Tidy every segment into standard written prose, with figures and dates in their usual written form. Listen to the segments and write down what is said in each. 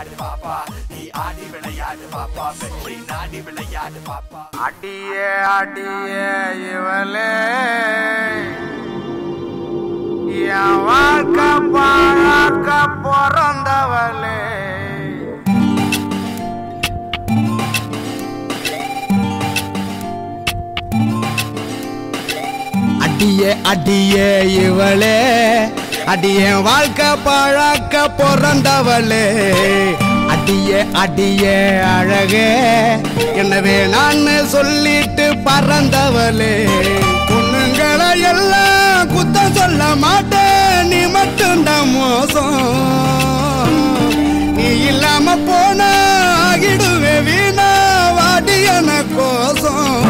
விளையாடு பாப்பா நீ ஆடி விளையாடு பாப்பா வெற்றி நாடி விளையாடு பாப்பா அடியே அடியே இவளே என் வாழ்க்கை பாழாக்க பிறந்தவளே அடியே அடியே இவளே அடியே வாழ்க்கை பாழாக்க பிறந்தவளே அடியே அடியே அழகே எனவே நான் சொல்லிட்டு பறந்தவளே பொண்ணுங்களை எல்லாம் குத்தம் சொல்ல மாட்டேன் நீ மட்டும்தான் மோசம் நீ இல்லாம போன ஆகிடுவே வீணா வாடியன கோசம்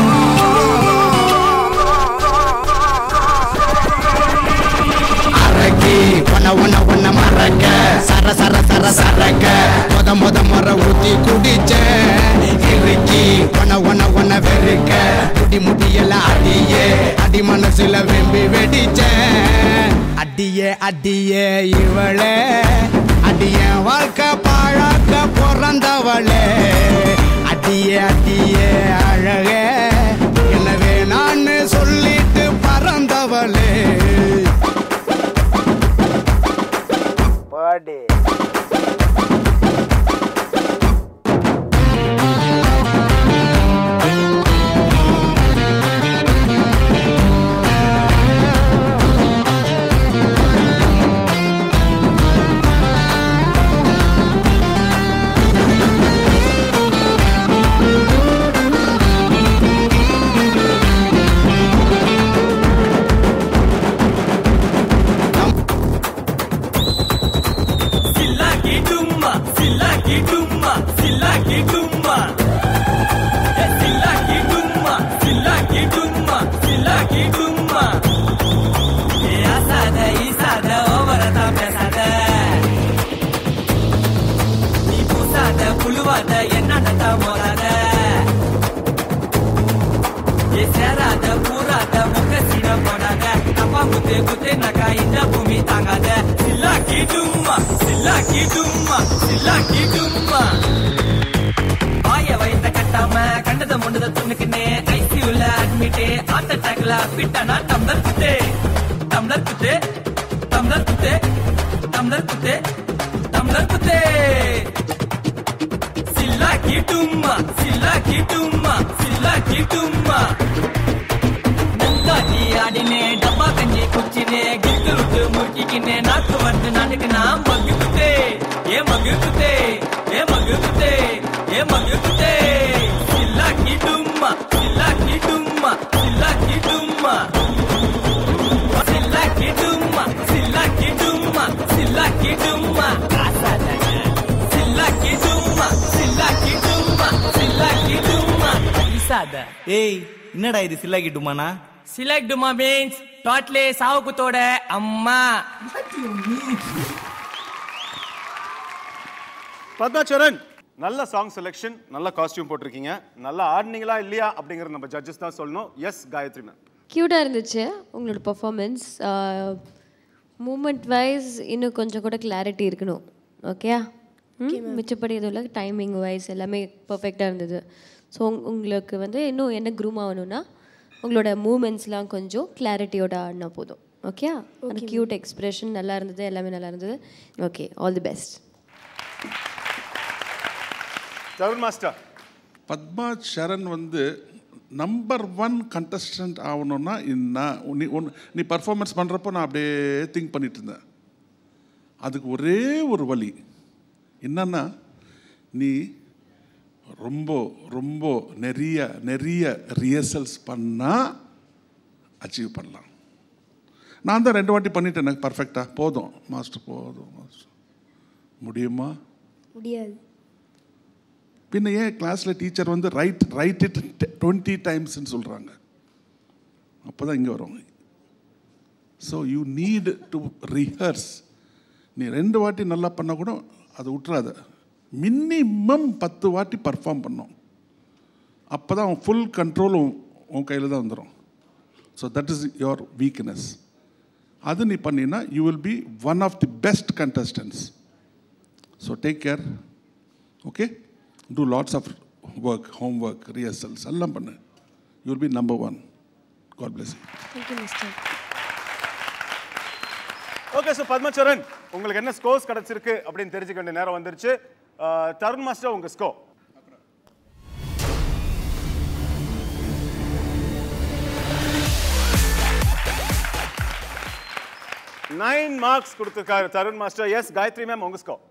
உன்ன மறக்க சர சர சர சரக்க முத முற ஊத்தி குடிச்சேன் இறுக்கி உன்ன வெறுக்க குடி முடியெல்லாம் அடியே அடி மனசுல வெம்பி வெடிச்சேன் அடியே அடியே இவளே அடிய வாழ்க்கை பாழாக்க பிறந்தவளே அடியே அடியே அழகே எனவே நான் சொல்லிட்டு பறந்தவளே Party. ஏய் என்னடா இது சில்லாக்கி டுமானா? சிலாக் டுமா மீன்ஸ் டோட்டலி சாவுக்குத்தோட அம்மா. பத்மாச்சரண், நல்ல சாங் செலெக்ஷன், நல்ல காஸ்டியூம் போட்டிருக்கீங்க. நல்லா ஆடினீங்களா இல்லையா அப்படிங்கறது நம்ம ஜட்ஜஸ் தான் சொல்லணும். Yes Gayathri ma'am. கியூட்டா இருந்துச்சு உங்களோட பெர்ஃபார்மன்ஸ். மூமெண்ட் வைஸ் இன்னும் கொஞ்சம் கூட கிளாரிட்டி இருக்கணும். ஓகே மிச்சப்படி எதுவும் டைமிங் வைஸ் எல்லாமே பர்ஃபெக்டாக இருந்தது. ஸோ உங்களுக்கு வந்து இன்னும் என்ன க்ரூம் ஆகணும்னா உங்களோட மூமெண்ட்ஸ்லாம் கொஞ்சம் கிளாரிட்டியோட ஆடினா போதும். ஓகே அந்த க்யூட் எக்ஸ்பிரஷன் நல்லா இருந்தது, எல்லாமே நல்லா இருந்தது. Okay, all the best. Tarun master. Padmacharan வந்து நம்பர் 1 கண்டஸ்டன்ட் ஆகணும்னா நீ பர்ஃபார்மன்ஸ் பண்ணுறப்போ நான் அப்படியே திங்க் பண்ணிட்டு இருந்தேன். அதுக்கு ஒரே ஒரு வழி என்னன்னா, நீ ரொம்ப ரொம்ப நிறைய ரிஹர்சல்ஸ் பண்ணால் அச்சீவ் பண்ணலாம். நான் தான் 2 வாட்டி பண்ணிட்டேன், எனக்கு பர்ஃபெக்டாக போதும் மாஸ்டர், போதும் மாஸ்டர். முடியுமா? முடியாது. பின்ன ஏன் கிளாஸில் டீச்சர் வந்து ரைட் இட் 20 டைம்ஸ்ன்னு சொல்கிறாங்க? அப்போ தான் இங்கே வருவாங்க. So you need to rehearse. நீ 2 வாட்டி நல்லா பண்ண கூட அதை விட்டுறாத. மினிமம் 10 வாட்டி பர்ஃபார்ம் பண்ணோம். அப்போ தான் அவன் ஃபுல் கண்ட்ரோல் உன் கையில் தான் வந்துடும். So that is your weakness. அது நீ பண்ணினா you will be one of the best contestants. So take care. Okay, do lots of work, home work, rehearsals எல்லாம் பண்ணு. You will be number 1. God bless you. Thank you mister. Okay, so Padmacharan, உங்களுக்கு என்ன scores கிடைச்சிருக்கு அப்படின்னு தெரிஞ்சுக்க வேண்டிய நேரம் வந்துருச்சு. தருண் மாஸ்டர், உங்க ஸ்கோர். 9 மார்க்ஸ் கொடுத்துருக்காரு Tarun master. Yes, Gayathri ma'am, உங்க ஸ்கோர்.